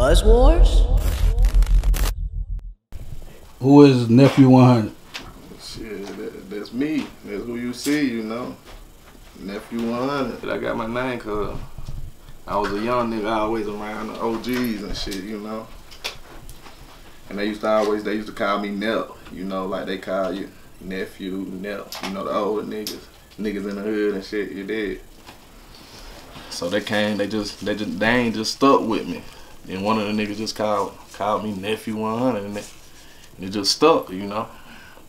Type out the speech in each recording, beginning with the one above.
Buzz Wars? Who is Nephew 100? Shit, that's me. That's who you see, you know. Nephew 100. I got my name cause I was a young nigga always around the OGs and shit, you know. And they used to call me Nep, you know, like they call you Nephew, Nep, you know, the older niggas in the hood and shit, you did. So they came, they ain't just stuck with me. And one of the niggas just called me Nephew 100 and it just stuck, you know.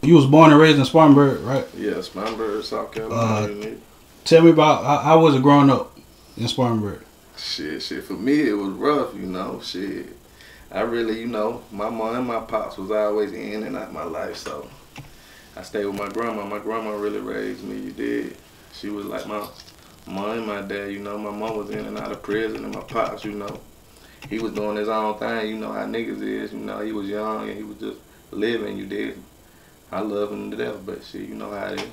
You was born and raised in Spartanburg, right? Yeah, Spartanburg, South Carolina. Tell me about how was it growing up in Spartanburg? Shit, for me it was rough, you know, shit. I really, you know, my mom and my pops was always in and out my life, so I stayed with my grandma. My grandma really raised me, you did. She was like my mom and my dad, you know. My mom was in and out of prison, and my pops, you know, he was doing his own thing, you know how niggas is, you know. He was young and he was just living, you did. I love him to death, but shit, you know how it is.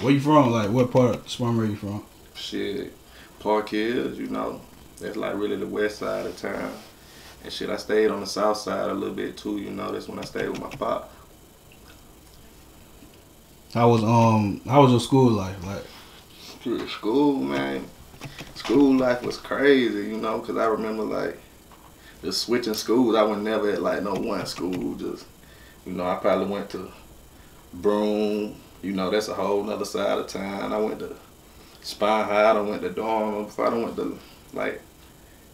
Where you from? Like, what part of Spartanburg you from? Shit, Park Hills, you know. That's like really the west side of town. And shit, I stayed on the south side a little bit too, you know. That's when I stayed with my pop. How was your school life like? Shit, school, man. School life was crazy, you know, cause I remember like just switching schools. I was never at like no one school. Just, you know, I probably went to Broome, you know, that's a whole nother side of town. I went to Spine High, I went to Dorm, I went to like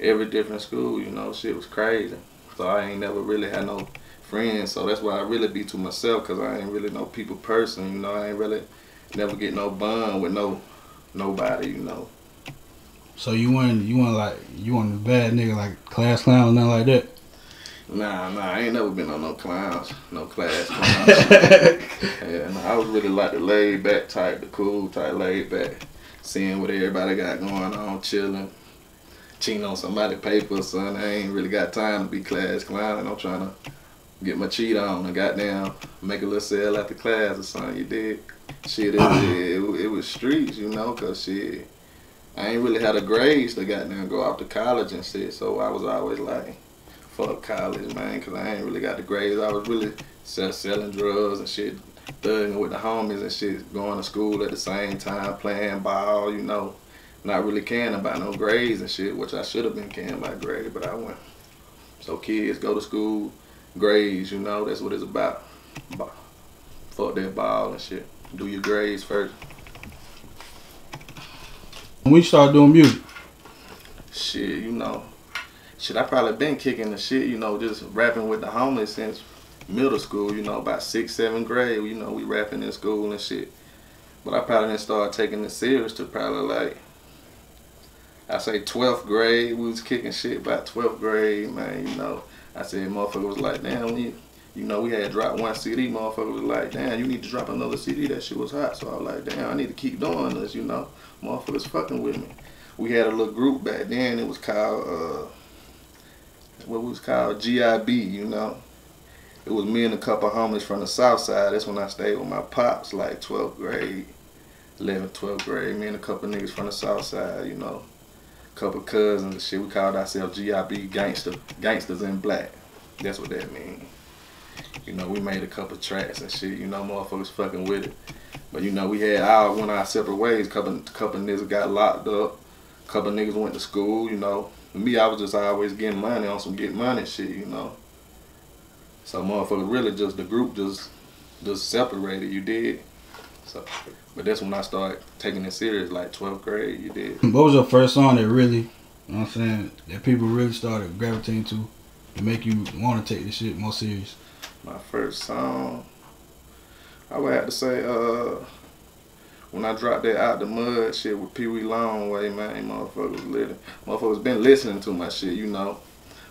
every different school, you know. Shit was crazy. So I ain't never really had no friends, so that's why I really be to myself, cause I ain't really no people person, you know. I ain't really never get no bond with nobody, you know. So you weren't a bad nigga like class clown or nothing like that? Nah, I ain't never been on no clowns, no class clowns. Yeah, nah, I was really like the laid back type, the cool type, laid back, seeing what everybody got going on, chilling, cheating on somebody's paper, son. I ain't really got time to be class clowning. I'm trying to get my cheat on and goddamn make a little sale after class or something, you did. Shit, it was streets, you know, cause shit, I ain't really had a grades to goddamn go off to college and shit, so I was always like, fuck college, man, cause I ain't really got the grades. I was really selling drugs and shit, thugging with the homies and shit, going to school at the same time, playing ball, you know, not really caring about no grades and shit, which I should have been caring about grades, but I went. So kids, go to school, grades, you know, that's what it's about. Fuck that ball and shit. Do your grades first. When we started doing music? Shit, you know. Shit, I probably been kicking the shit, you know, just rapping with the homies since middle school, you know, about 6th, 7th grade, you know, we rapping in school and shit. But I probably didn't start taking it serious to probably like, I say 12th grade, we was kicking shit about 12th grade, man, you know. I said, motherfucker was like, damn, you know, we had dropped one CD, motherfucker was like, damn, you need to drop another CD, that shit was hot. So I was like, damn, I need to keep doing this, you know. Motherfuckers fucking with me. We had a little group back then, it was called, GIB, you know. It was me and a couple homies from the south side. That's when I stayed with my pops, like 12th grade, 11th, 12th grade. Me and a couple niggas from the south side, you know. Couple cousins and shit. We called ourselves GIB, Gangsters in Black. That's what that means. You know, we made a couple tracks and shit, you know, motherfuckers fucking with it. But you know, we had went our separate ways. Couple niggas got locked up. Couple niggas went to school, you know. Me, I was just always getting money on some get money shit, you know. So motherfuckers really just, the group just separated, you did. So, but that's when I started taking it serious, like 12th grade, you did. What was your first song that really, you know what I'm saying, that people really started gravitating to make you want to take this shit more serious? My first song, I would have to say, when I dropped that Out the Mud shit with Peewee Longway, man, motherfuckers lit. Motherfuckers been listening to my shit, you know.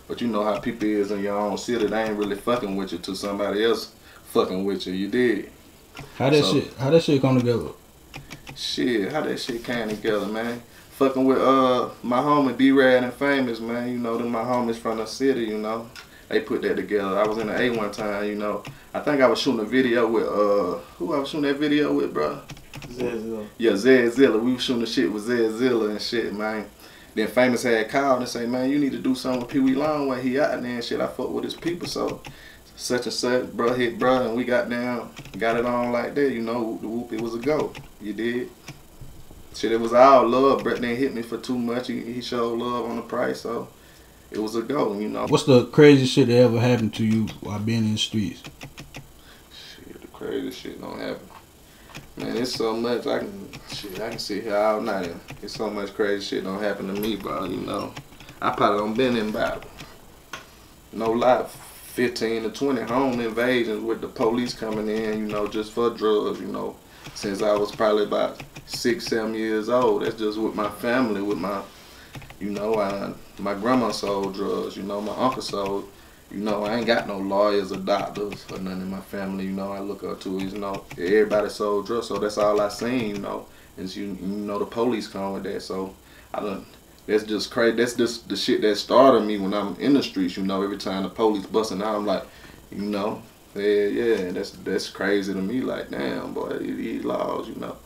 But you know how people is in your own city, they ain't really fucking with you till somebody else fucking with you, you did. How that shit come together? Shit, how that shit came together, man. Fucking with my homie B-Rad and Famous, man, you know, them my homies from the city, you know. They put that together. I was in the A one time, you know. I think I was shooting a video with, who I was shooting that video with, bro? Zed Zilla. Yeah, Zed Zilla. We was shooting the shit with Zed Zilla and shit, man. Then Famous had called and say, man, you need to do something with Peewee Longway. He out there and shit. I fuck with his people, so such and such, bro hit bro, and we got it on like that, you know, whoop the whoop, it was a go. You did. Shit, it was all love. Brett didn't hit me for too much. He showed love on the price, so it was a go, you know. What's the craziest shit that ever happened to you while being in the streets? Shit, the craziest shit don't happen. Man, it's so much. I can sit here all night. It's so much crazy shit don't happen to me, bro, you know. I probably done been in about, no lie, 15 to 20 home invasions with the police coming in, you know, just for drugs, you know, since I was probably about 6, 7 years old. That's just with my family, with my, you know, my grandma sold drugs, you know, my uncle sold, you know, I ain't got no lawyers or doctors or none in my family, you know, I look up to, you know, everybody sold drugs, so that's all I seen, you know, is you know, the police come with that, so that's just crazy. That's just the shit that started me when I'm in the streets, you know. Every time the police busting out, I'm like, you know, yeah, that's crazy to me. Like, damn, boy, these laws, you know.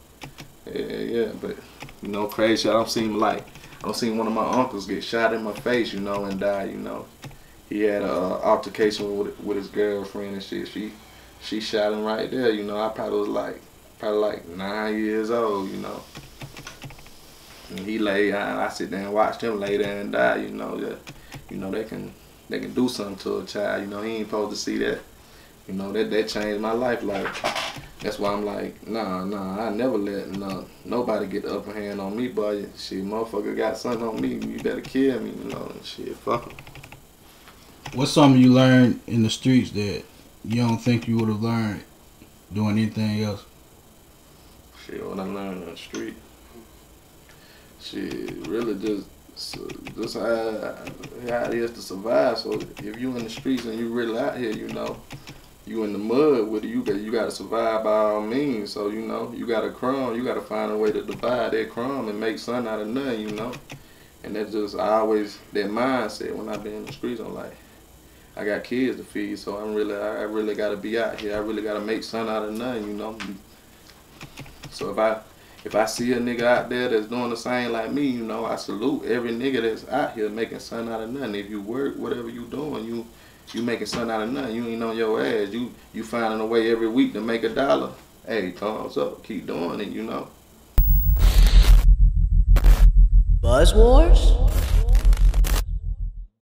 Yeah, but, you know, crazy shit. I don't seen one of my uncles get shot in my face, you know, and die, you know. He had an altercation with his girlfriend and shit. She shot him right there, you know. I probably was like 9 years old, you know. And he lay down. I sit there and watched him lay there and die. You know that, you know they can do something to a child. You know he ain't supposed to see that. You know that changed my life. Like that's why I'm like, nah, I never let nobody get the upper hand on me. But shit, motherfucker got something on me. You better kill me. You know, shit, fuck 'em. What's something you learned in the streets that you don't think you would have learned doing anything else? Shit, what I learned in the street. Shit, really just how it is to survive. So if you in the streets and you really out here, you know, you in the mud with it, you gotta survive by all means. So you know, you got a crumb, you gotta find a way to divide that crumb and make something out of nothing, you know. And that's just always that mindset when I've been in the streets. I'm like, I got kids to feed, so I really gotta be out here. I really gotta make something out of nothing, you know. So if I see a nigga out there that's doing the same like me, you know, I salute every nigga that's out here making something out of nothing. If you work, whatever you doing, you making something out of nothing. You ain't on your ass. You finding a way every week to make $1. Hey, thumbs up, keep doing it, you know. Buzz Wars?